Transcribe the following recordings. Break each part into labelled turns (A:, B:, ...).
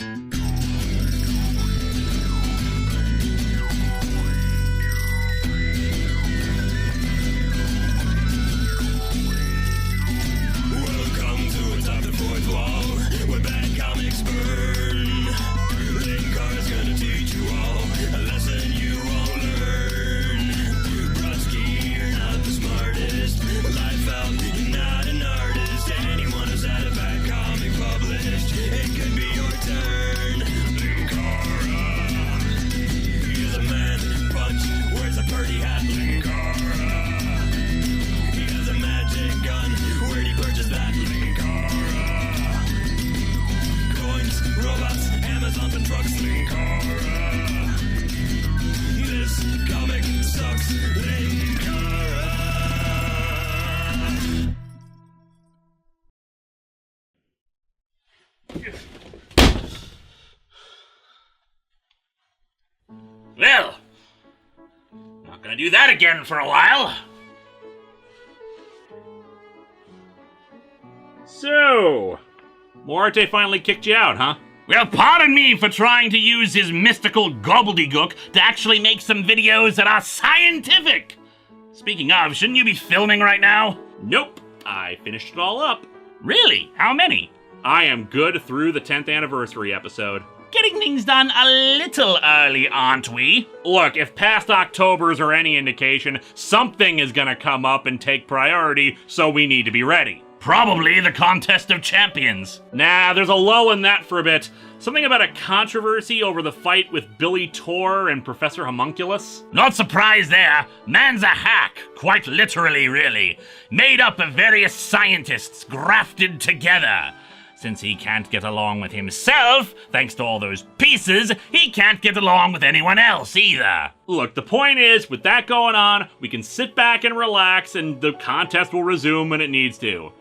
A: Welcome to Atop the Fourth Wall, where bad comics burn. Linkara's gonna teach you all a lesson you won't learn. Brodsky, you're not the smartest. Life out, you're not an artist. Anyone who's had a bad comic published, it could be your turn. Linkara, he's a man punch, wears a purdy hat. Linkara, he has a magic gun. Where'd he purchase that? Linkara, coins, robots, Amazons and trucks. Linkara, this comic sucks. Linkara.
B: Well, not gonna do that again for a while.
C: So, Morte finally kicked you out, huh?
B: Well, pardon me for trying to use his mystical gobbledygook to actually make some videos that are scientific. Speaking of, shouldn't you be filming right now?
C: Nope, I finished it all up.
B: Really? How many?
C: I am good through the 10th anniversary episode.
B: Getting things done a little early, aren't we?
C: Look, if past Octobers are any indication, something is gonna come up and take priority, so we need to be ready.
B: Probably the Contest of Champions.
C: Nah, there's a lull in that for a bit. Something about a controversy over the fight with Billy Tor and Professor Homunculus.
B: Not surprised there. Man's a hack. Quite literally, really. Made up of various scientists grafted together. Since he can't get along with himself, thanks to all those pieces, he can't get along with anyone else either.
C: Look, the point is, with that going on, we can sit back and relax and the contest will resume when it needs to.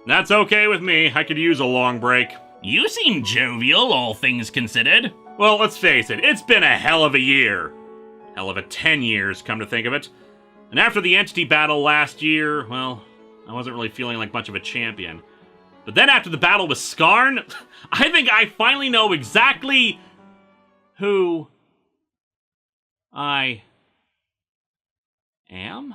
C: That's okay with me. I could use a long break.
B: You seem jovial, all things considered.
C: Well, let's face it, it's been a hell of a year. Hell of a 10 years, come to think of it. And after the entity battle last year, well, I wasn't really feeling like much of a champion. But then after the battle with Skarn, I think I finally know exactly who I am.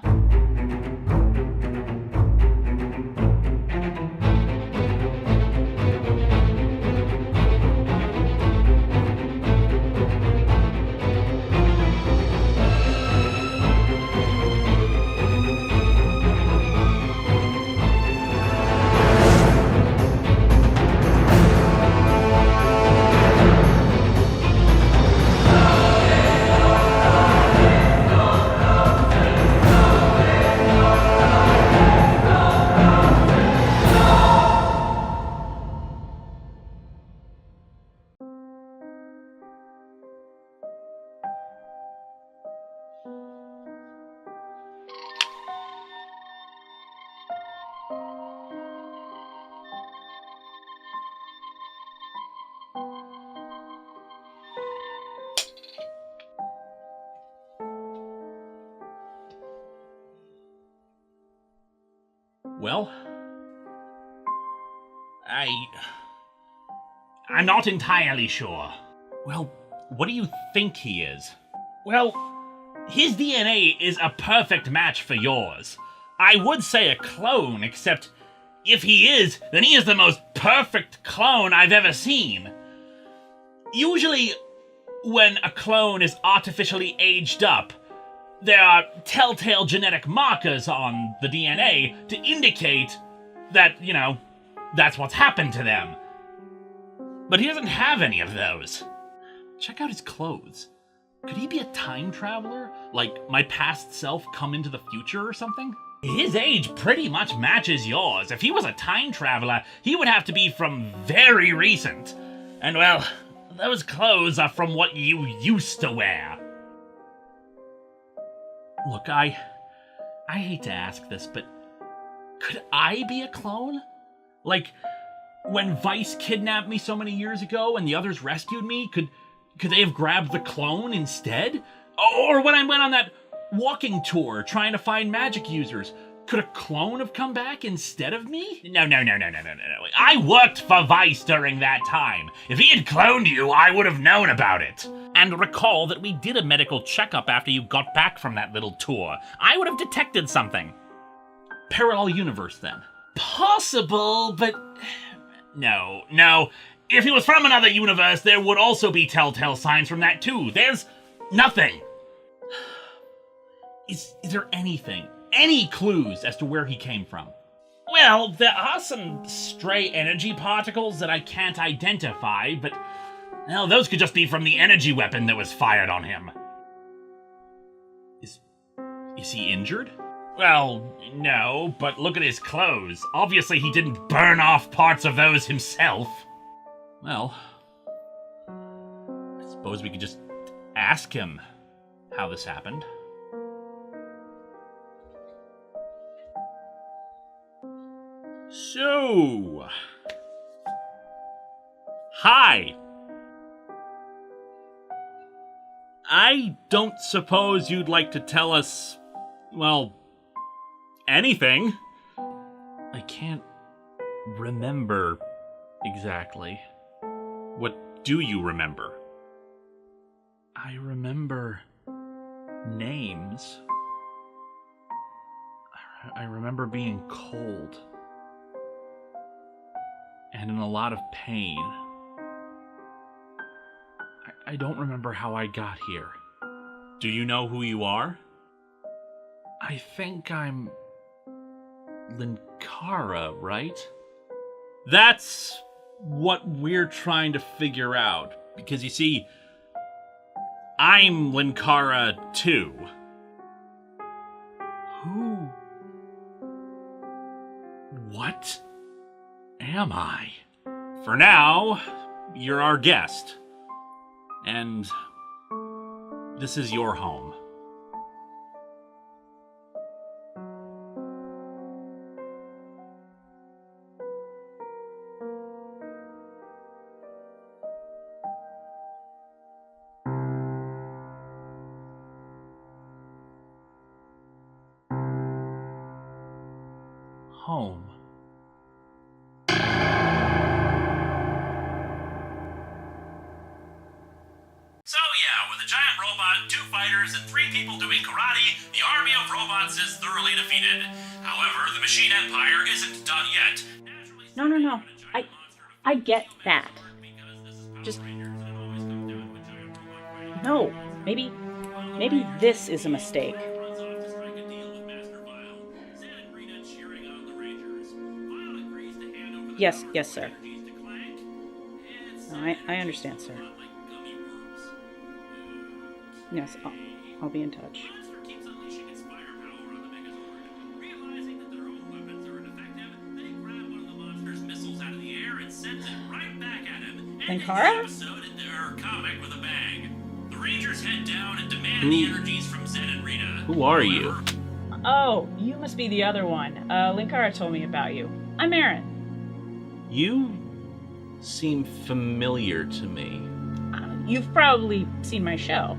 B: Well, I'm not entirely sure.
C: Well, what do you think he is?
B: Well, his DNA is a perfect match for yours. I would say a clone, except if he is, then he is the most perfect clone I've ever seen. Usually, when a clone is artificially aged up, there are telltale genetic markers on the DNA to indicate that, you know, that's what's happened to them. But he doesn't have any of those.
C: Check out his clothes. Could he be a time traveler? Like my past self come into the future or something?
B: His age pretty much matches yours. If he was a time traveler, he would have to be from very recent. And well, those clothes are from what you used to wear.
C: Look, I hate to ask this, but could I be a clone? Like, when Vice kidnapped me so many years ago and the others rescued me, could they have grabbed the clone instead? Or when I went on that walking tour trying to find magic users,
B: Could a clone have come back instead of me? No. I worked for Vice during that time. If he had cloned you, I would have known about it. And recall that we did a medical checkup after you got back from that little tour. I would have detected something. Parallel universe, then. Possible, but... No. If he was from another universe, there would also be telltale signs from that, too. There's nothing. Is there anything? Any clues as to where he came from? Well, there are some stray energy particles that I can't identify, but... Well, those could just be from the energy weapon that was fired on him. Is he injured? Well, no, but look at his clothes. Obviously he didn't burn off parts of those himself. Well, I suppose we could just ask him how this happened. So... Hi! I don't suppose you'd like to tell us, well, anything. I can't remember exactly. What do you remember? I remember names. I remember being cold. And in a lot of pain. I don't remember how I got here. Do you know who you are? I think I'm... Linkara, right? That's what we're trying to figure out. Because you see, I'm Linkara too. Who... What am I? For now, you're our guest. And this is your home. Home.
C: With a giant robot, 2 fighters, and 3 people doing karate, the army of robots is thoroughly defeated. However, the machine empire isn't done yet.
D: No. I get that. Just... No. Maybe this is a mistake. Yes, sir. No, I understand, sir. Yes, I'll be in touch. Linkara?
C: Who are you?
D: Oh, you must be the other one. Linkara told me about you. I'm Aaron.
C: You seem familiar to me.
D: You've probably seen my show.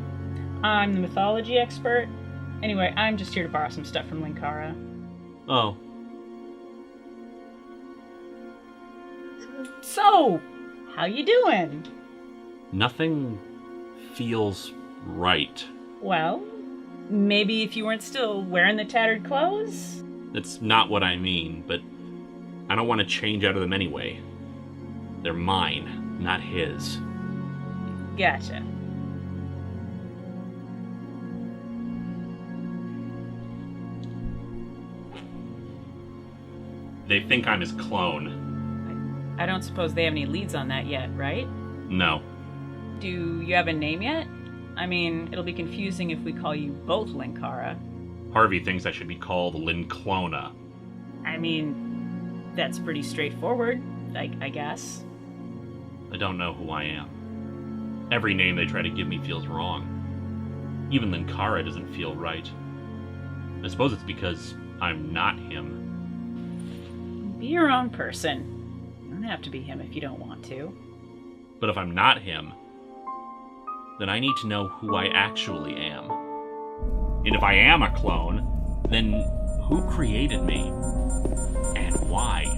D: I'm the mythology expert. Anyway, I'm just here to borrow some stuff from Linkara.
C: Oh.
D: So, how you doing?
C: Nothing feels right.
D: Well, maybe if you weren't still wearing the tattered clothes?
C: That's not what I mean, but I don't want to change out of them anyway. They're mine, not his.
D: Gotcha.
C: They think I'm his clone.
D: I don't suppose they have any leads on that yet, right?
C: No.
D: Do you have a name yet? I mean, it'll be confusing if we call you both Linkara.
C: Harvey thinks I should be called Linclona.
D: I mean, that's pretty straightforward, I guess.
C: I don't know who I am. Every name they try to give me feels wrong. Even Linkara doesn't feel right. I suppose it's because I'm not him.
D: Be your own person. You don't have to be him if you don't want to.
C: But if I'm not him, then I need to know who I actually am. And if I am a clone, then Who created me? And why?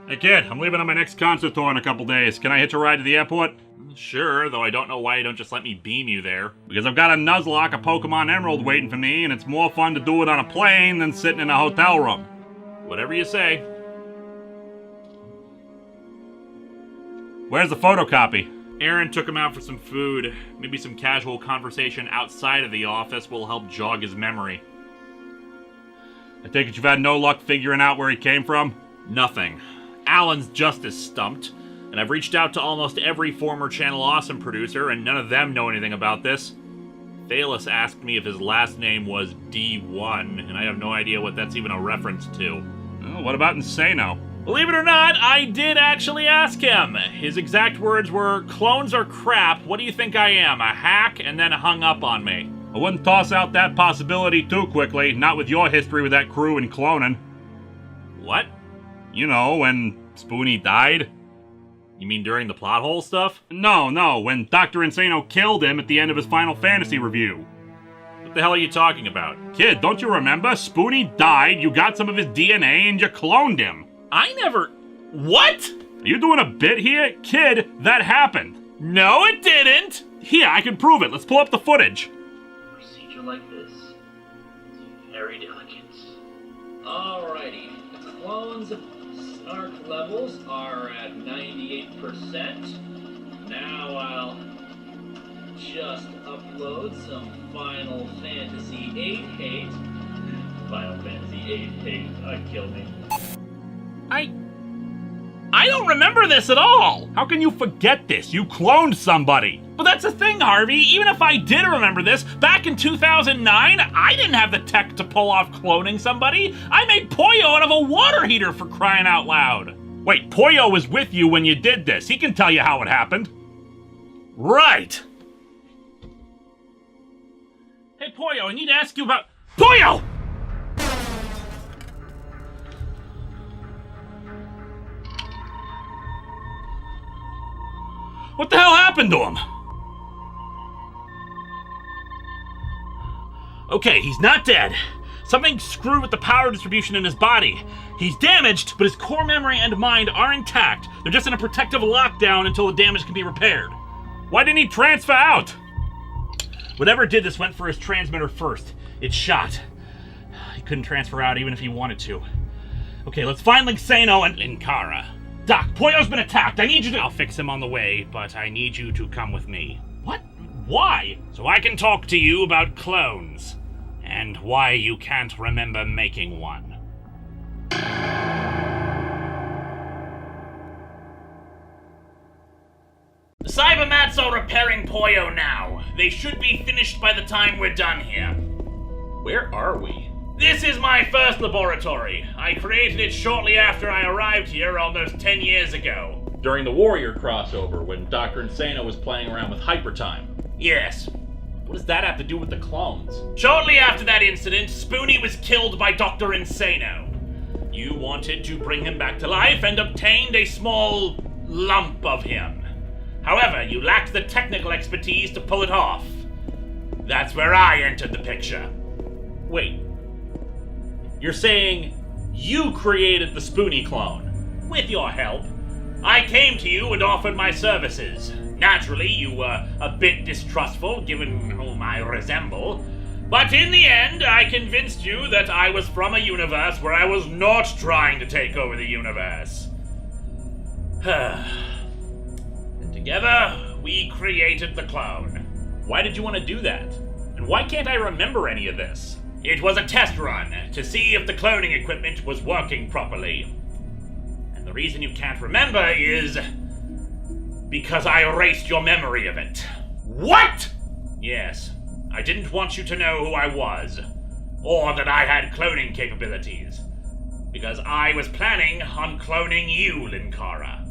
C: Hey kid, I'm leaving on my next concert tour in a couple days. Can I hitch a ride to the airport? Sure, though I don't know why you don't just let me beam you there. Because I've got a Nuzlocke, a Pokemon Emerald waiting for me, and it's more fun to do it on a plane than sitting in a hotel room. Whatever you say. Where's the photocopy? Aaron took him out for some food. Maybe some casual conversation outside of the office will help jog his memory. I take it you've had no luck figuring out where he came from? Nothing. Alan's just as stumped, and I've reached out to almost every former Channel Awesome producer, and none of them know anything about this. Thalos asked me if his last name was D1, and I have no idea what that's even a reference to. Oh, what about Insano? Believe it or not, I did actually ask him. His exact words were, "Clones are crap, what do you think I am, a hack?" and then hung up on me. I wouldn't toss out that possibility too quickly, not with your history with that crew and cloning. What? You know, when Spoonie died. You mean during the plot hole stuff? No, when Dr. Insano killed him at the end of his Final Fantasy review. What the hell are you talking about? Kid, don't you remember? Spoonie died, you got some of his DNA, and you cloned him. I never... What? Are you doing a bit here? Kid, that happened. No, it didn't! Here, I can prove it. Let's pull up the footage.
E: Procedure like this. Very delicate. Alrighty. The clones... Snark levels are at 98%. Now I'll just upload some Final Fantasy VIII hate. Final Fantasy VIII hate, kill me.
C: I don't remember this at all! How can you forget this? You cloned somebody! But that's the thing, Harvey. Even if I did remember this, back in 2009, I didn't have the tech to pull off cloning somebody. I made Poyo out of a water heater, for crying out loud. Wait, Poyo was with you when you did this. He can tell you how it happened. Right! Hey, Poyo, I need to ask you about... Poyo! What the hell happened to him? Okay, he's not dead. Something screwed with the power distribution in his body. He's damaged, but his core memory and mind are intact. They're just in a protective lockdown until the damage can be repaired. Why didn't he transfer out? Whatever did this went for his transmitter first. It's shot. He couldn't transfer out even if he wanted to. Okay, let's find Linkano and Linkara. Doc, Poyo's been attacked. I need you to... I'll fix him on the way, but I need you to come with me. What? Why? So I can talk to you about clones. And why you can't remember making one. The Cybermats are repairing Poyo now. They should be finished by the time we're done here. Where are we? This is my first laboratory. I created it shortly after I arrived here almost 10 years ago. During the Warrior crossover, when Dr. Insano was playing around with Hypertime. Yes. What does that have to do with the clones? Shortly after that incident, Spoonie was killed by Dr. Insano. You wanted to bring him back to life and obtained a small lump of him. However, you lacked the technical expertise to pull it off. That's where I entered the picture. Wait. You're saying you created the Spoonie clone? With your help. I came to you and offered my services. Naturally, you were a bit distrustful, given whom I resemble. But in the end, I convinced you that I was from a universe where I was not trying to take over the universe. And together, we created the clone. Why did you want to do that? And why can't I remember any of this? It was a test run to see if the cloning equipment was working properly. And the reason you can't remember is because I erased your memory of it. What? Yes, I didn't want you to know who I was, or that I had cloning capabilities.
B: Because I was planning on cloning you, Linkara.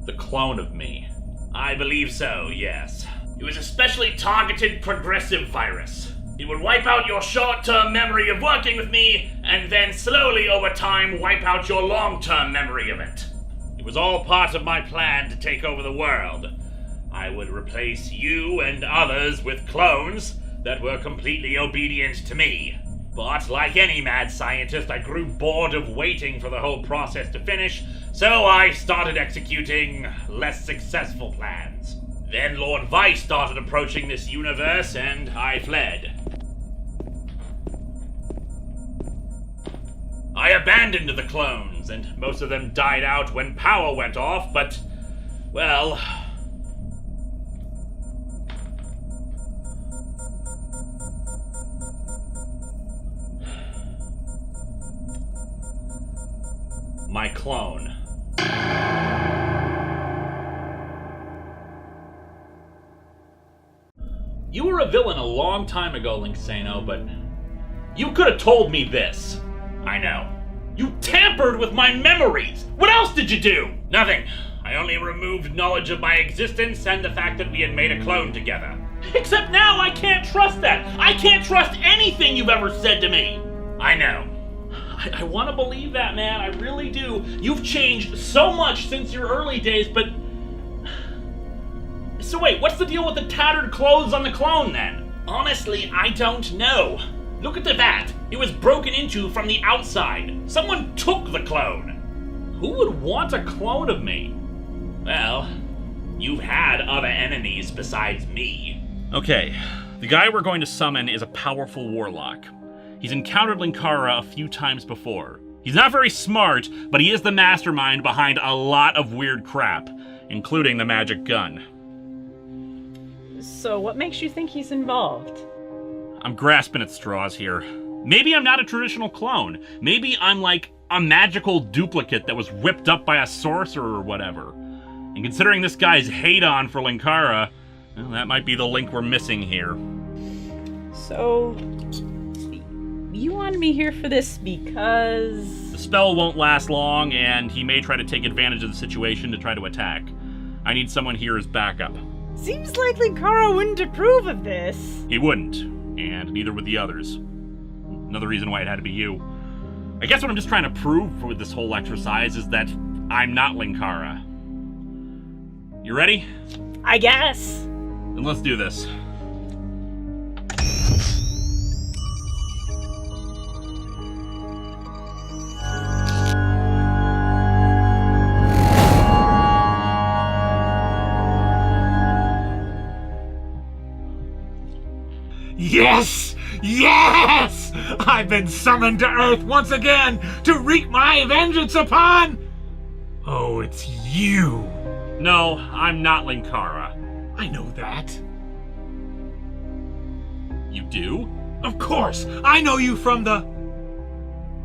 C: The clone of me.
B: I believe so, yes. It was a specially targeted progressive virus. It would wipe out your short-term memory of working with me, and then slowly over time wipe out your long-term memory of it. It was all part of my plan to take over the world. I would replace you and others with clones that were completely obedient to me. But like any mad scientist, I grew bored of waiting for the whole process to finish, so I started executing less successful plans. Then Lord Vice started approaching this universe, and I fled. I abandoned the clones, and most of them died out when power went off, but, well... my clone. You were a villain a long time ago, Linksano, but you could have told me this. I know. You tampered with my memories! What else did you do? Nothing. I only removed knowledge of my existence and the fact that we had made a clone together. Except now I can't trust that! I can't trust anything you've ever said to me! I know. I want to believe that, man. I really do. You've changed so much since your early days, but... So wait, what's the deal with the tattered clothes on the clone, then? Honestly, I don't know. Look at the vat. It was broken into from the outside. Someone took the clone. Who would want a clone of me? Well, you've had other enemies besides me.
C: Okay, the guy we're going to summon is a powerful warlock. He's encountered Linkara a few times before. He's not very smart, but he is the mastermind behind a lot of weird crap, including the magic gun.
D: So what makes you think he's involved?
C: I'm grasping at straws here. Maybe I'm not a traditional clone. Maybe I'm like a magical duplicate that was whipped up by a sorcerer or whatever. And considering this guy's hate-on for Linkara, well, that might be the link we're missing here.
D: So... you wanted me here for this because...
C: The spell won't last long, and he may try to take advantage of the situation to try to attack. I need someone here as backup.
D: Seems like Linkara wouldn't approve of this.
C: He wouldn't, and neither would the others. Another reason why it had to be you. I guess what I'm just trying to prove with this whole exercise is that I'm not Linkara. You ready?
D: I guess.
C: Then let's do this.
F: Yes! Yes! I've been summoned to Earth once again to wreak my vengeance upon... Oh, it's you.
C: No, I'm not Linkara.
F: I know that.
C: You do?
F: Of course! I know you from the...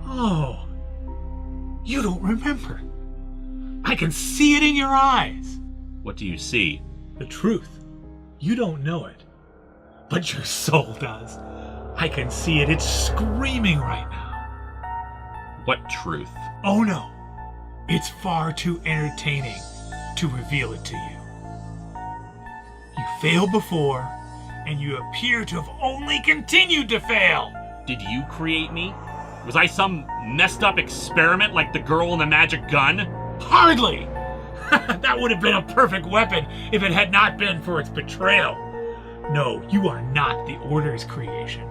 F: Oh. You don't remember. I can see it in your eyes.
C: What do you see?
F: The truth. You don't know it. But your soul does. I can see it. It's screaming right now.
C: What truth?
F: Oh no. It's far too entertaining to reveal it to you. You failed before, and you appear to have only continued to fail.
C: Did you create me? Was I some messed up experiment like the girl in the magic gun?
F: Hardly! That would have been a perfect weapon if it had not been for its betrayal. No, you are not the Order's creation.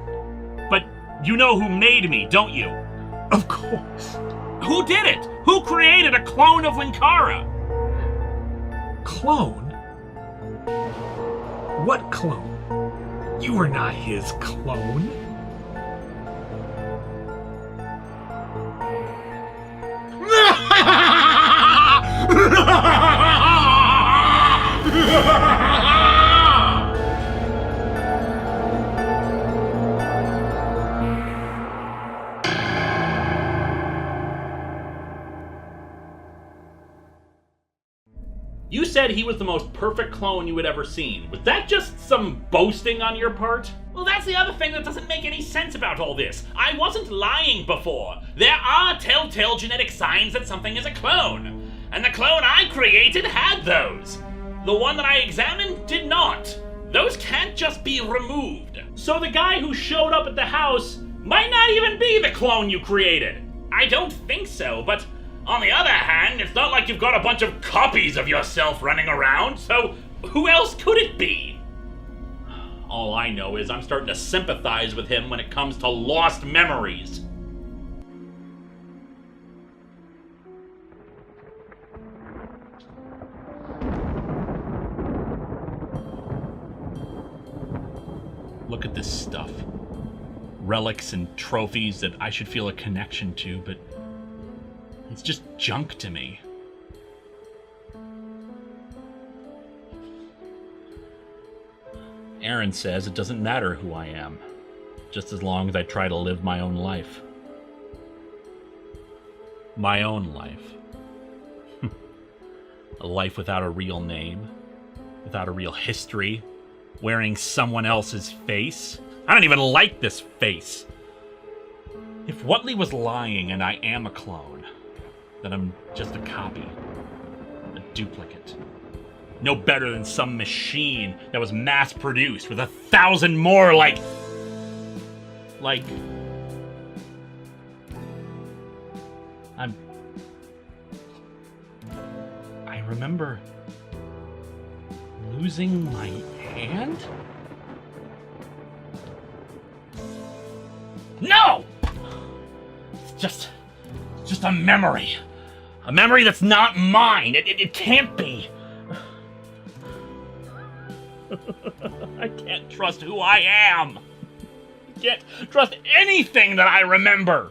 C: But you know who made me, don't you?
F: Of course.
C: Who did it? Who created a clone of Linkara?
F: Clone? What clone? You were not his clone.
B: You said he was the most perfect clone you had ever seen. Was that just some boasting on your part? Well, that's the other thing that doesn't make any sense about all this. I wasn't lying before. There are telltale telltale genetic signs that something is a clone. And the clone I created had those. The one that I examined did not. Those can't just be removed. So the guy who showed up at the house might not even be the clone you created. I don't think so, but on the other hand, it's not like you've got a bunch of copies of yourself running around, so who else could it be? All I know is I'm starting to sympathize with him when it comes to lost memories. Look at this stuff. Relics and trophies that I should feel a connection to, but it's just junk to me. Aaron says it doesn't matter who I am, just as long as I try to live my own life. My own life. A life without a real name, without a real history, wearing someone else's face. I don't even like this face. If Whatley was lying and I am a clone, then I'm just a copy, a duplicate. No better than some machine that was mass-produced with 1,000 more like... I remember losing my hand? No! It's just a memory. A memory that's not mine. It can't be. I can't trust who I am. I can't trust anything that I remember.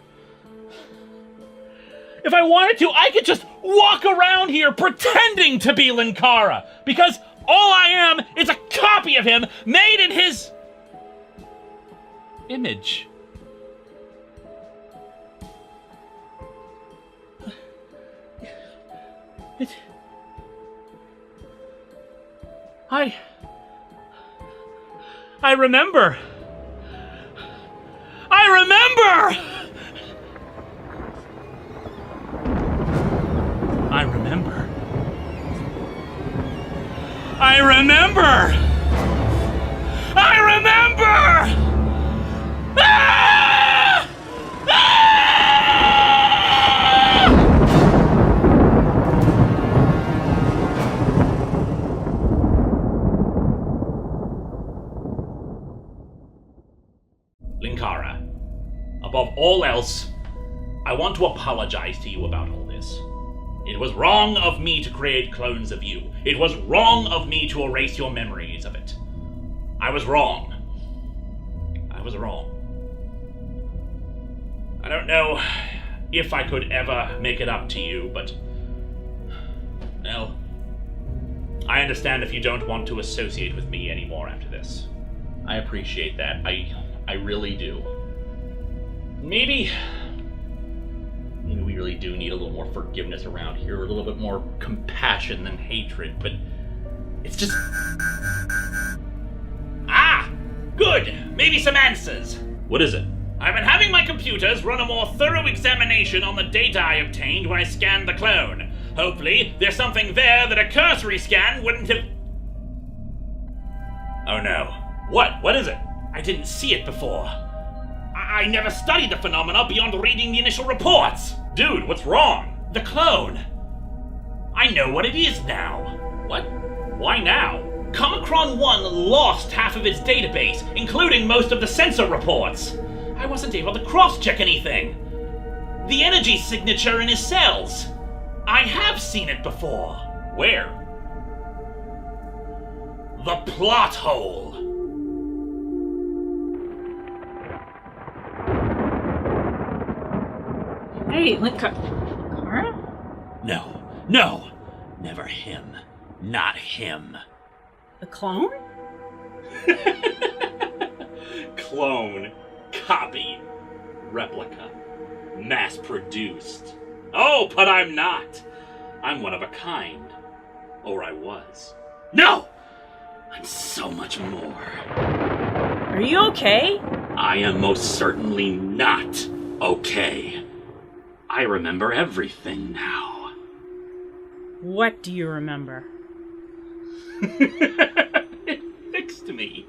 B: If I wanted to, I could just walk around here pretending to be Linkara, because all I am is a copy of him made in his image. I remember. I remember! I remember. I remember! I remember! Ah! Ah! Linkara, above all else, I want to apologize to you about all this. It was wrong of me to create clones of you. It was wrong of me to erase your memories of it. I was wrong. I was wrong. I don't know if I could ever make it up to you, but... well, I understand if you don't want to associate with me anymore after this. I appreciate that. I really do. Maybe we really do need a little more forgiveness around here, a little bit more compassion than hatred, but it's just... Ah! Good! Maybe some answers! What is it? I've been having my computers run a more thorough examination on the data I obtained when I scanned the clone. Hopefully, there's something there that a cursory scan wouldn't have... Oh no. What? What is it? I didn't see it before. I never studied the phenomena beyond reading the initial reports. Dude, what's wrong? The clone. I know what it is now. What? Why now? Comicron 1 lost half of its database, including most of the sensor reports. I wasn't able to cross-check anything. The energy signature in his cells. I have seen it before. Where? The plot hole.
D: Hey, Linkara?
B: No. Never him. Not him.
D: The clone?
B: Clone. Copy. Replica. Mass-produced. Oh, but I'm not. I'm one of a kind. Or I was. No! I'm so much more.
D: Are you okay?
B: I am most certainly not okay.
C: I remember everything now.
D: What do you remember?
C: It fixed me.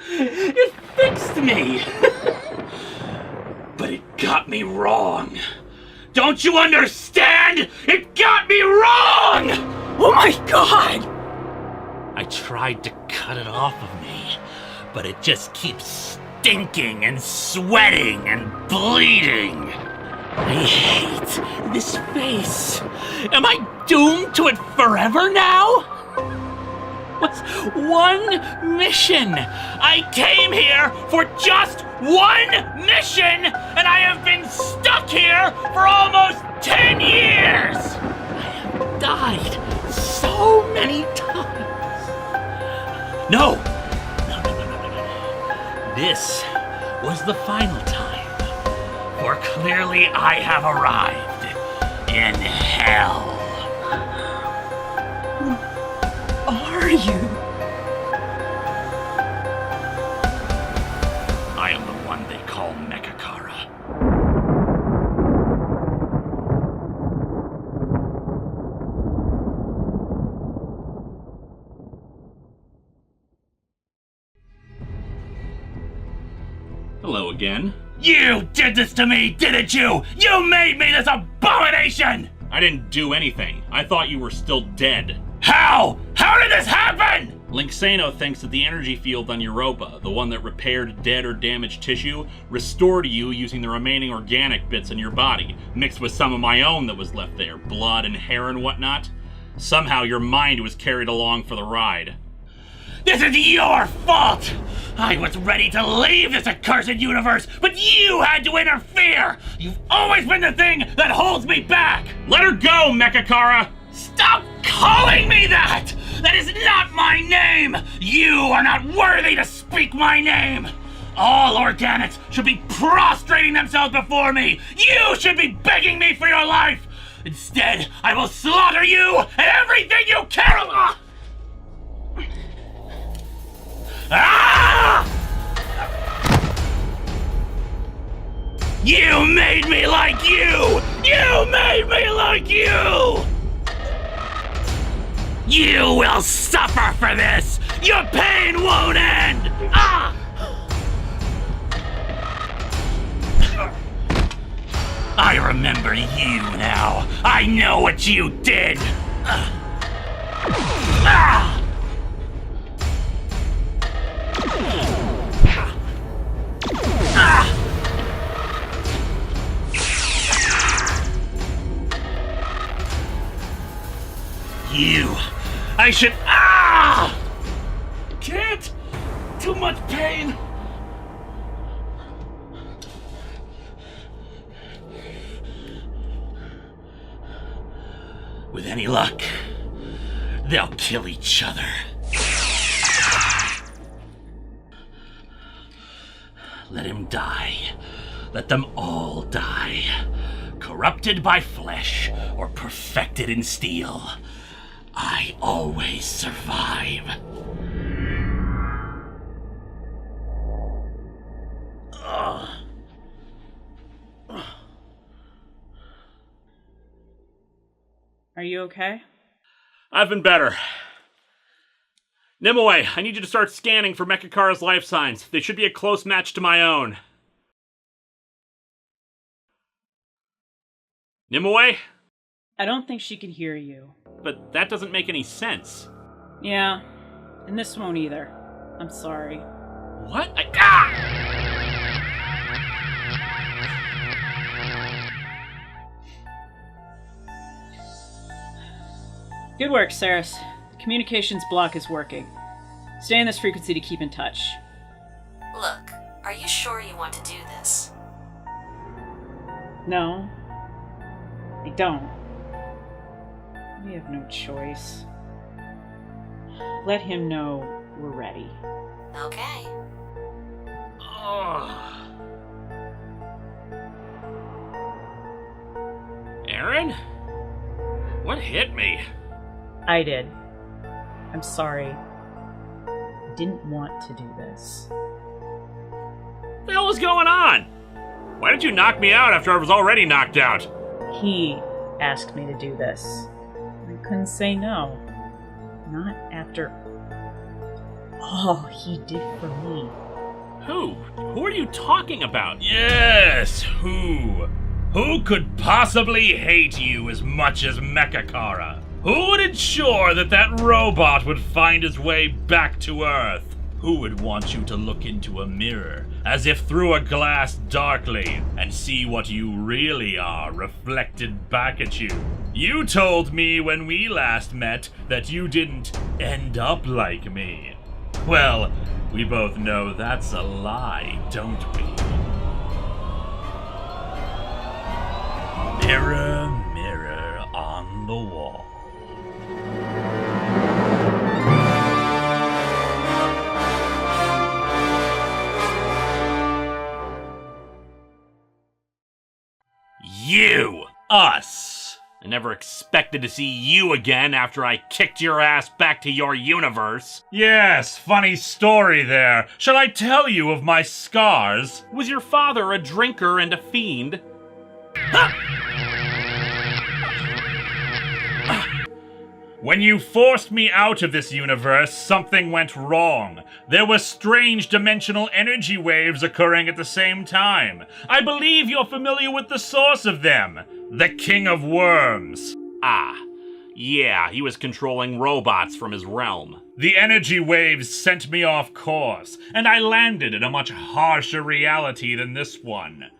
C: It fixed me. But it got me wrong. Don't you understand? It got me wrong!
D: Oh my god!
B: I tried to cut it off of me, but it just keeps stinking and sweating and bleeding. I hate this face. Am I doomed to it forever now? What's one mission? I came here for just one mission, and I have been stuck here for almost 10 years! I have died so many times. No! This was the final time, for clearly I have arrived in hell.
D: Are you?
B: I am the one they call Mechakara.
C: Hello again.
B: You did this to me, didn't you? You made me this abomination!
C: I didn't do anything. I thought you were still dead.
B: How? How did this happen?
C: Linksano thinks that the energy field on Europa, the one that repaired dead or damaged tissue, restored you using the remaining organic bits in your body, mixed with some of my own that was left there, blood and hair and whatnot. Somehow your mind was carried along for the ride.
B: This is your fault! I was ready to leave this accursed universe, but you had to interfere! You've always been the thing that holds me back!
C: Let her go, Mechakara!
B: Stop calling me that! That is not my name! You are not worthy to speak my name! All organics should be prostrating themselves before me! You should be begging me for your life! Instead, I will slaughter you and everything you care about! Ah! You made me like you! You made me like you! You will suffer for this! Your pain won't end! Ah! I remember you now. I know what you did. Ah! You. I should. Ah! Can't. Too much pain. With any luck, they'll kill each other. Let him die. Let them all die. Corrupted by flesh or perfected in steel. I always survive.
D: Are you okay?
C: I've been better. Nimue, I need you to start scanning for Mechakara's life signs. They should be a close match to my own. Nimue?
D: I don't think she can hear you.
C: But that doesn't make any sense.
D: Yeah, and this won't either. I'm sorry.
C: What?
D: Good work, Saris. The communications block is working. Stay in this frequency to keep in touch.
G: Look, are you sure you want to do this?
D: No, I don't. We have no choice. Let him know we're ready.
G: Okay.
C: Aaron? What hit me?
D: I did. I'm sorry. I didn't want to do this.
C: What the hell was going on? Why did you knock me out after I was already knocked out?
D: He asked me to do this. I couldn't say no. Not after all he did for me.
C: Who? Who are you talking about?
B: Yes, who? Who could possibly hate you as much as Mechakara? Who would ensure that that robot would find his way back to Earth? Who would want you to look into a mirror, as if through a glass darkly, and see what you really are reflected back at you? You told me when we last met that you didn't end up like me. Well, we both know that's a lie, don't we? Mirror, mirror on the wall. You! Us!
C: I never expected to see you again after I kicked your ass back to your universe.
B: Yes, funny story there. Shall I tell you of my scars?
C: Was your father a drinker and a fiend?
B: When you forced me out of this universe, something went wrong. There were strange dimensional energy waves occurring at the same time. I believe you're familiar with the source of them. The King of Worms.
C: Ah, yeah, he was controlling robots from his realm.
B: The energy waves sent me off course, and I landed in a much harsher reality than this one.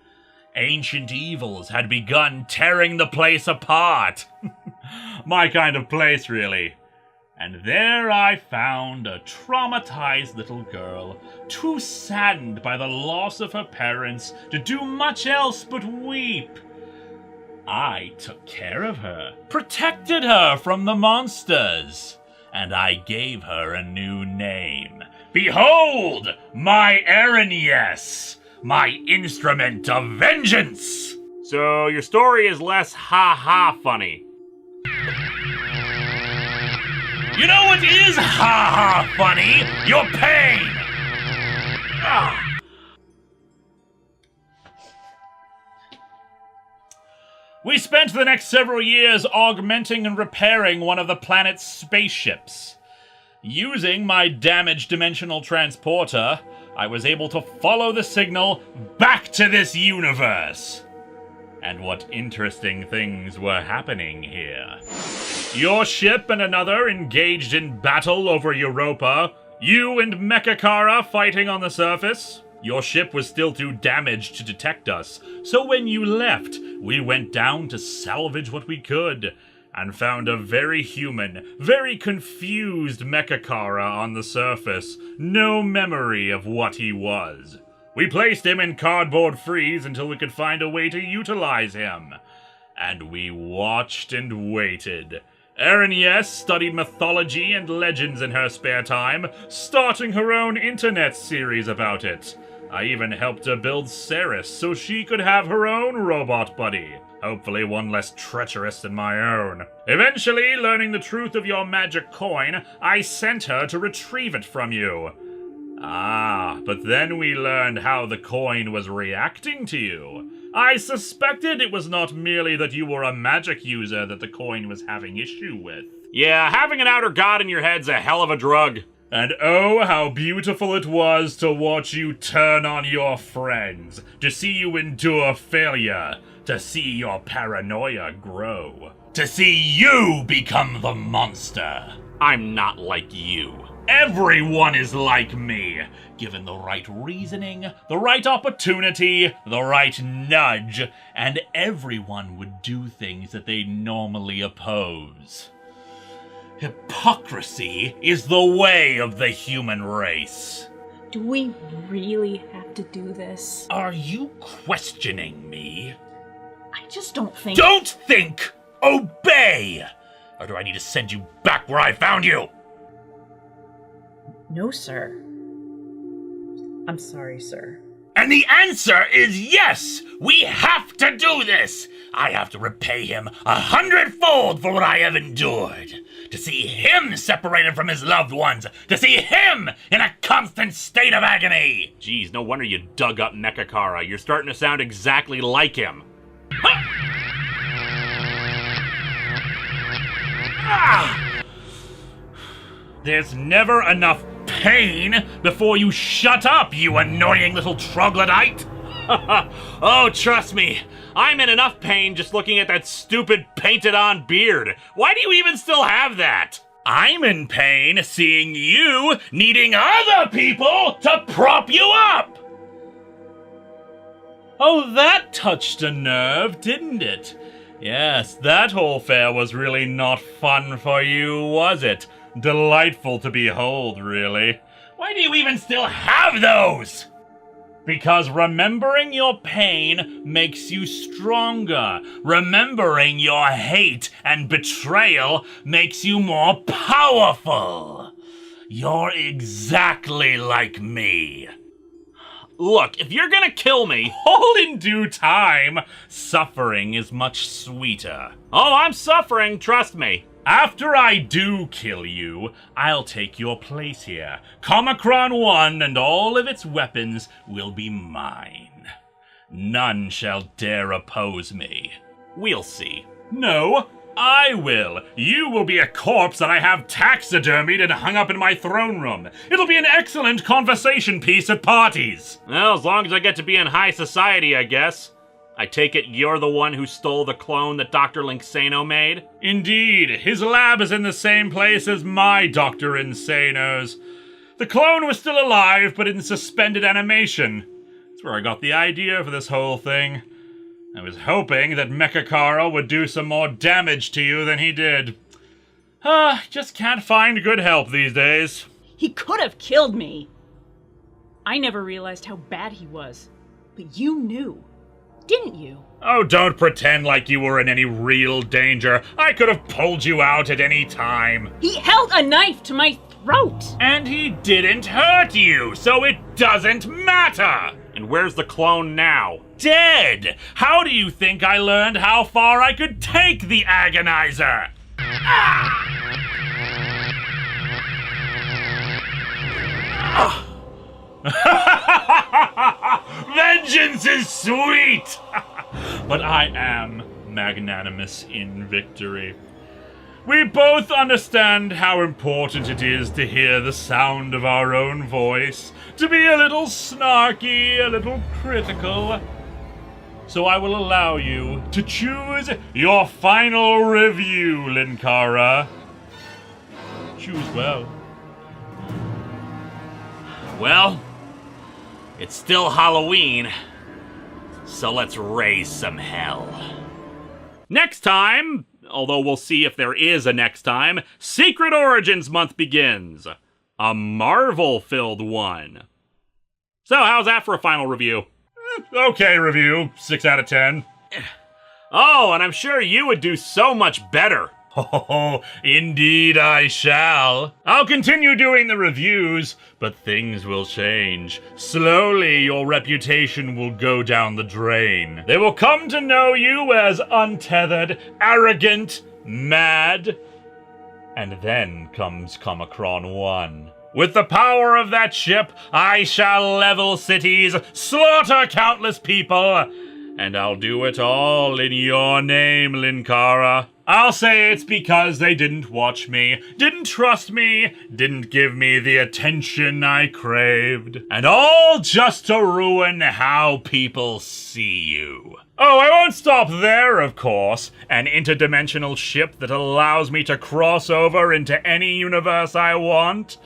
B: Ancient evils had begun tearing the place apart. My kind of place, really. And there I found a traumatized little girl, too saddened by the loss of her parents to do much else but weep. I took care of her, protected her from the monsters, and I gave her a new name. Behold, my Eren, my instrument of vengeance!
C: So your story is less ha-ha funny.
B: You know what is ha-ha funny? Your pain! Ah. We spent the next several years augmenting and repairing one of the planet's spaceships. Using my damaged dimensional transporter, I was able to follow the signal back to this universe. And what interesting things were happening here. Your ship and another engaged in battle over Europa. You and Mechakara fighting on the surface. Your ship was still too damaged to detect us, so when you left, we went down to salvage what we could, and found a very human, very confused Mechakara on the surface, no memory of what he was. We placed him in cardboard freeze until we could find a way to utilize him. And we watched and waited. Eren studied mythology and legends in her spare time, starting her own internet series about it. I even helped her build Ceres so she could have her own robot buddy. Hopefully one less treacherous than my own. Eventually, learning the truth of your magic coin, I sent her to retrieve it from you. Ah, but then we learned how the coin was reacting to you. I suspected it was not merely that you were a magic user that the coin was having issue with.
C: Yeah, having an outer god in your head's a hell of a drug.
B: And oh, how beautiful it was to watch you turn on your friends, to see you endure failure, to see your paranoia grow, to see you become the monster.
C: I'm not like you.
B: Everyone is like me, given the right reasoning, the right opportunity, the right nudge, and everyone would do things that they normally oppose. Hypocrisy is the way of the human race.
D: Do we really have to do this?
B: Are you questioning me?
D: I just don't think...
B: Don't think! Obey! Or do I need to send you back where I found you?
D: No, sir. I'm sorry, sir.
B: And the answer is yes! We have to do this! I have to repay him 100-fold for what I have endured. To see him separated from his loved ones. To see him in a constant state of agony.
C: Geez, no wonder you dug up Mechakara. You're starting to sound exactly like him.
B: There's never enough pain before you shut up, you annoying little troglodyte!
C: Oh, trust me, I'm in enough pain just looking at that stupid painted-on beard. Why do you even still have that?
B: I'm in pain seeing you needing other people to prop you up! Oh, that touched a nerve, didn't it? Yes, that whole affair was really not fun for you, was it? Delightful to behold, really. Why do you even still have those? Because remembering your pain makes you stronger. Remembering your hate and betrayal makes you more powerful. You're exactly like me.
C: Look, if you're gonna kill me...
B: All in due time. Suffering is much sweeter.
C: Oh, I'm suffering, trust me.
B: After I do kill you, I'll take your place here. Comicron 1 and all of its weapons will be mine. None shall dare oppose me.
C: We'll see.
B: No, I will. You will be a corpse that I have taxidermied and hung up in my throne room. It'll be an excellent conversation piece at parties.
C: Well, as long as I get to be in high society, I guess. I take it you're the one who stole the clone that Dr. Linksano made?
B: Indeed, his lab is in the same place as my Dr. Insano's. The clone was still alive, but in suspended animation. That's where I got the idea for this whole thing. I was hoping that Mecha Carl would do some more damage to you than he did. Just can't find good help these days.
D: He could have killed me. I never realized how bad he was. But you knew. Didn't you?
B: Oh, don't pretend like you were in any real danger. I could have pulled you out at any time.
D: He held a knife to my throat!
B: And he didn't hurt you, so it doesn't matter!
C: And where's the clone now?
B: Dead! How do you think I learned how far I could take the agonizer? Vengeance is sweet! But I am magnanimous in victory. We both understand how important it is to hear the sound of our own voice, to be a little snarky, a little critical. So I will allow you to choose your final review, Linkara. Choose well.
C: Well, it's still Halloween, so let's raise some hell. Next time, although we'll see if there is a next time, Secret Origins Month begins. A Marvel-filled one. So how's that for a final review?
B: Okay review, 6 out of 10.
C: Oh, and I'm sure you would do so much better.
B: Oh, indeed I shall. I'll continue doing the reviews, but things will change. Slowly, your reputation will go down the drain. They will come to know you as untethered, arrogant, mad. And then comes Comicron 1. With the power of that ship, I shall level cities, slaughter countless people, and I'll do it all in your name, Linkara. I'll say it's because they didn't watch me, didn't trust me, didn't give me the attention I craved. And all just to ruin how people see you. Oh, I won't stop there, of course. An interdimensional ship that allows me to cross over into any universe I want.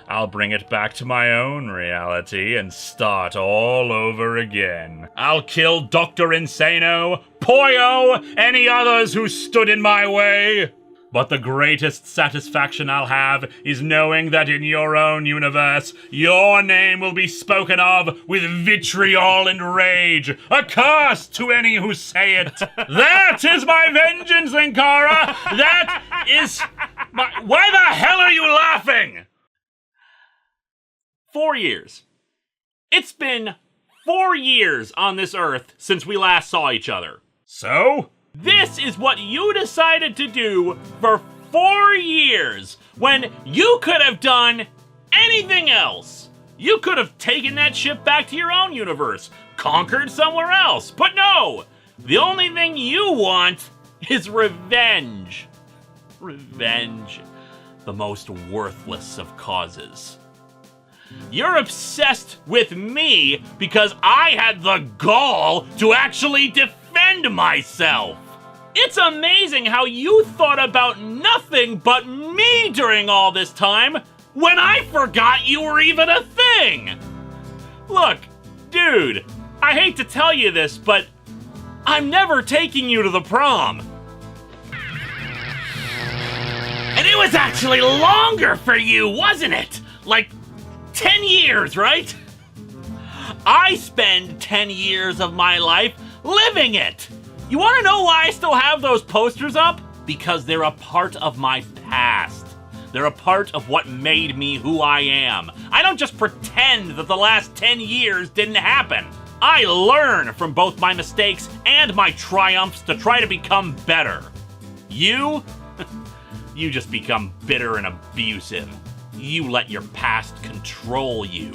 B: I'll bring it back to my own reality and start all over again. I'll kill Dr. Insano, Poyo, any others who stood in my way. But the greatest satisfaction I'll have is knowing that in your own universe, your name will be spoken of with vitriol and rage. A curse to any who say it. That is my vengeance, Linkara. That is my... Why the hell are you laughing?
C: 4 years. It's been 4 years on this Earth since we last saw each other.
B: So?
C: This is what you decided to do for 4 years, when you could have done anything else. You could have taken that ship back to your own universe, conquered somewhere else, but no! The only thing you want is revenge. Revenge. the most worthless of causes. You're obsessed with me because I had the gall to actually defend myself. It's amazing how you thought about nothing but me during all this time when I forgot you were even a thing. Look, dude, I hate to tell you this, but I'm never taking you to the prom. And it was actually longer for you, wasn't it? Like 10 years, right? I spend 10 years of my life living it. You want to know why I still have those posters up? Because they're a part of my past. They're a part of what made me who I am. I don't just pretend that the last 10 years didn't happen. I learn from both my mistakes and my triumphs to try to become better. You? You just become bitter and abusive. You let your past control you.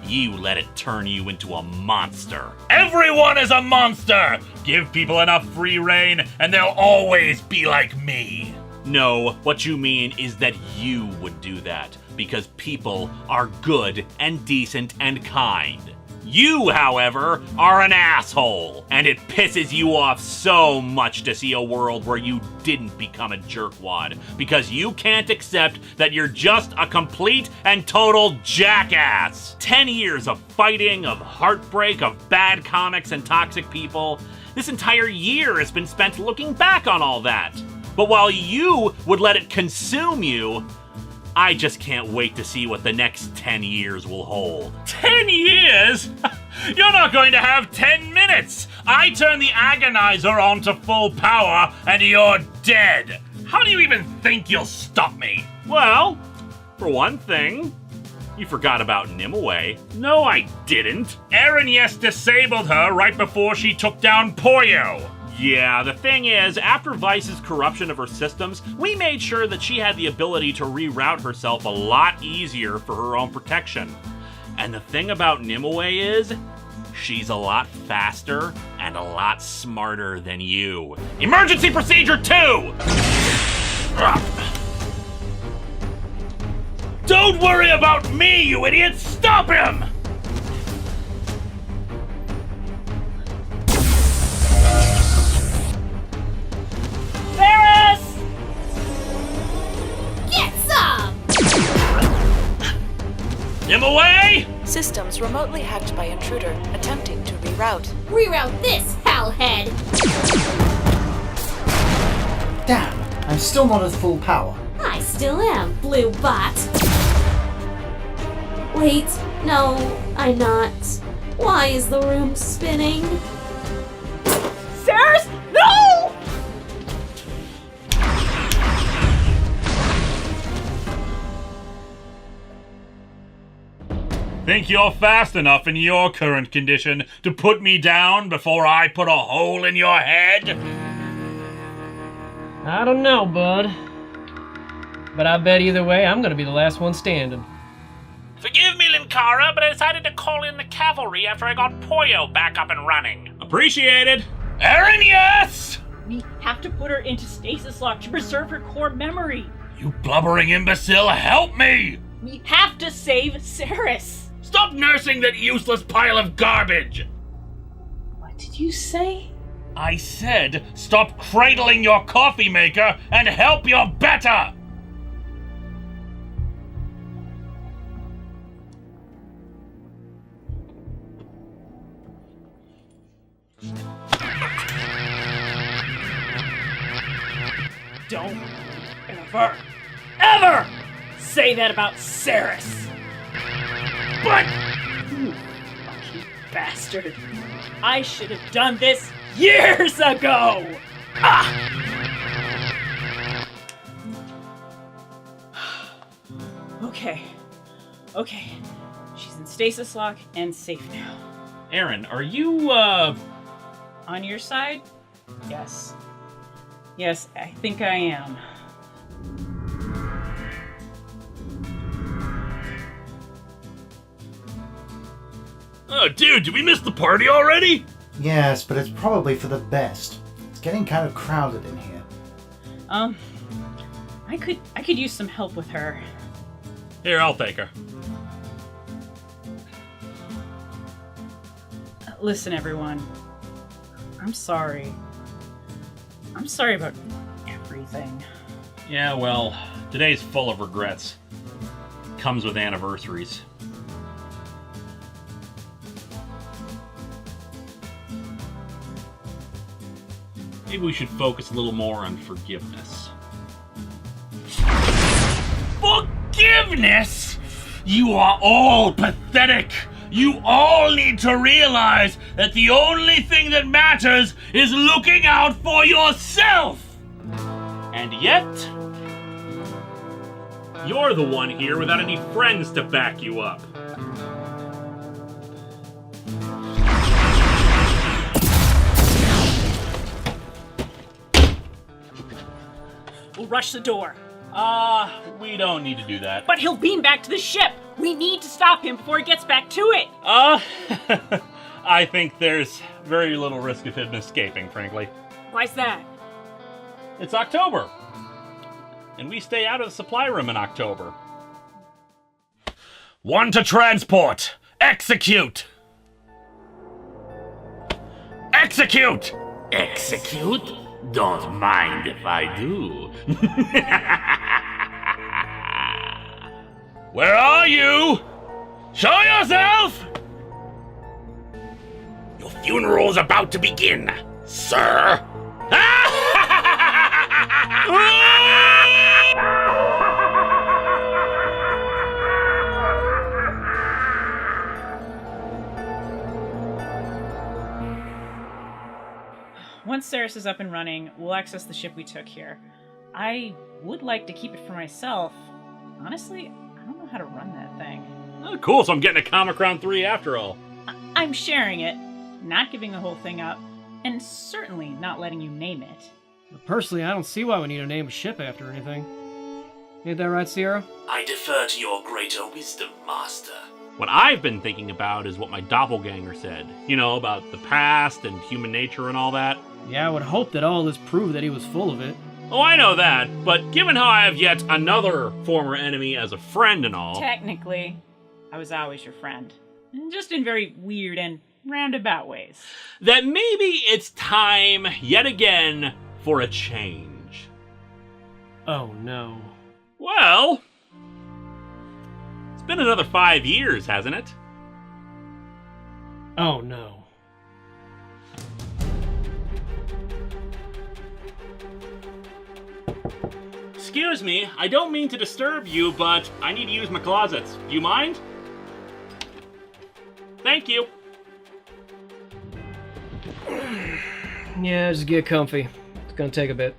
C: You let it turn you into a monster.
B: Everyone is a monster! Give people enough free reign, and they'll always be like me.
C: No, what you mean is that you would do that, because people are good and decent and kind. You, however, are an asshole, and it pisses you off so much to see a world where you didn't become a jerkwad, because you can't accept that you're just a complete and total jackass. 10 years of fighting, of heartbreak, of bad comics and toxic people. This entire year has been spent looking back on all that. But while you would let it consume you, I just can't wait to see what the next 10 years will hold.
B: 10 years? You're not going to have 10 minutes! I turn the agonizer on to full power, and you're dead! How do you even think you'll stop me?
C: Well, for one thing, you forgot about Nimue.
B: No, I didn't. Eren Yes disabled her right before she took down Poyo.
C: Yeah, the thing is, after Vice's corruption of her systems, we made sure that she had the ability to reroute herself a lot easier for her own protection. And the thing about Nimue is, she's a lot faster and a lot smarter than you.
B: Emergency Procedure 2! Don't worry about me, you idiot! Stop him! Nimue!
H: Systems remotely hacked by intruder, attempting to reroute.
I: Reroute this, hellhead!
J: Damn, I'm still not at full power.
I: I still am, blue bot. Wait, no, I'm not. Why is the room spinning?
D: Ceres? No!
B: Think you're fast enough in your current condition to put me down before I put a hole in your head?
K: I don't know, bud. But I bet either way, I'm gonna be the last one standing.
B: Forgive me, Linkara, but I decided to call in the cavalry after I got Poyo back up and running.
C: Appreciated.
B: Eren, yes!
D: We have to put her into stasis lock to preserve her core memory.
B: You blubbering imbecile, help me!
D: We have to save Ceres.
B: Stop nursing that useless pile of garbage!
D: What did you say?
B: I said, stop cradling your coffee maker and help your better!
D: Don't ever say that about Ceres!
B: But
D: You lucky bastard. I should have done this years ago! Okay. She's in stasis lock and safe now.
C: Eren, are you,
D: On your side? Yes. Yes, I think I am.
B: Oh, dude, did we miss the party already?
J: Yes, but it's probably for the best. It's getting kind of crowded in here.
D: I could use some help with her.
C: Here, I'll take her.
D: Listen, everyone. I'm sorry. I'm sorry about everything.
C: Yeah, well, today's full of regrets. Comes with anniversaries. Maybe we should focus a little more on forgiveness.
B: Forgiveness? You are all pathetic. You all need to realize that the only thing that matters is looking out for yourself.
C: And yet, you're the one here without any friends to back you up.
D: We'll rush the door.
C: We don't need to do that.
D: But he'll beam back to the ship. We need to stop him before he gets back to it.
C: I think there's very little risk of him escaping, frankly.
D: Why's that?
C: It's October. And we stay out of the supply room in October.
B: One to transport. Execute. Execute. Execute? Don't mind if I do. Where are you? Show yourself! Your funeral is about to begin, sir.
D: Once Ceres is up and running, we'll access the ship we took here. I would like to keep it for myself. Honestly, I don't know how to run that thing.
C: Oh, cool, so I'm getting a Comic Round 3 after all.
D: I'm sharing it, not giving the whole thing up, and certainly not letting you name it.
K: Personally, I don't see why we need to name a ship after anything. Ain't that right, Sierra?
B: I defer to your greater wisdom, Master.
C: What I've been thinking about is what my doppelganger said. You know, about the past and human nature and all that.
K: Yeah, I would hope that all this proved that he was full of it.
C: Oh, I know that, but given how I have yet another former enemy as a friend and all...
D: Technically, I was always your friend. Just in very weird and roundabout ways.
C: That maybe it's time, yet again, for a change.
K: Oh, no.
C: Well... it's been another 5 years, hasn't it?
K: Oh, no.
C: Excuse me, I don't mean to disturb you, but I need to use my closets. Do you mind? Thank you.
K: Yeah, just get comfy. It's gonna take a bit.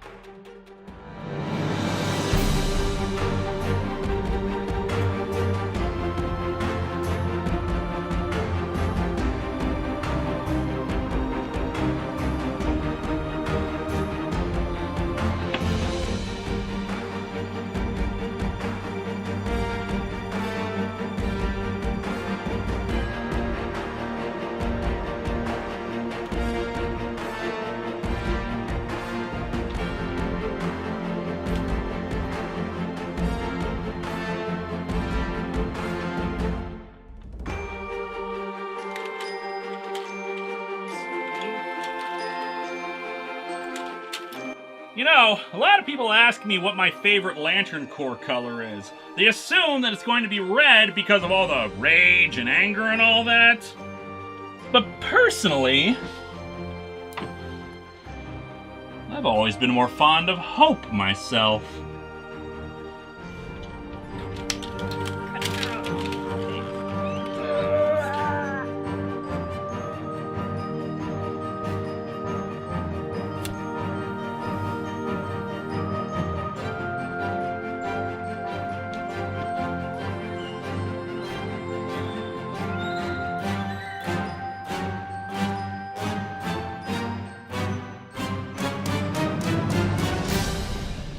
C: You know, a lot of people ask me what my favorite Lantern Corps color is. They assume that it's going to be red because of all the rage and anger and all that. But personally, I've always been more fond of hope myself.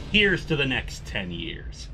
C: Here's to the next 10 years.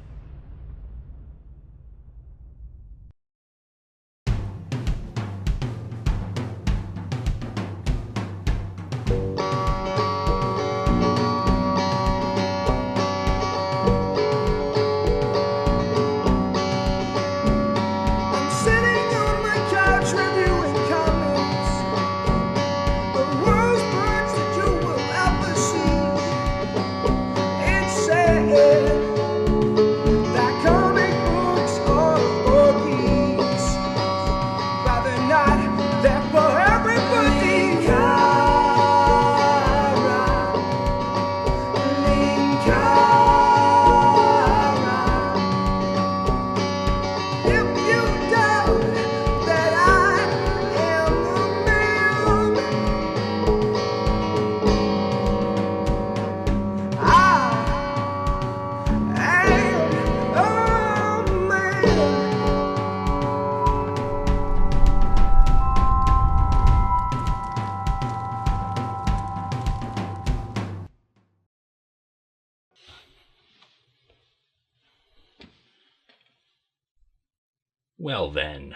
C: Well then,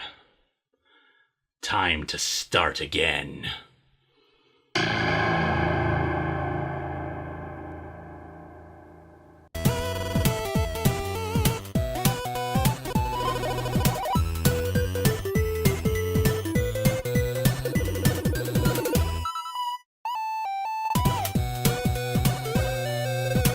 C: time to start again.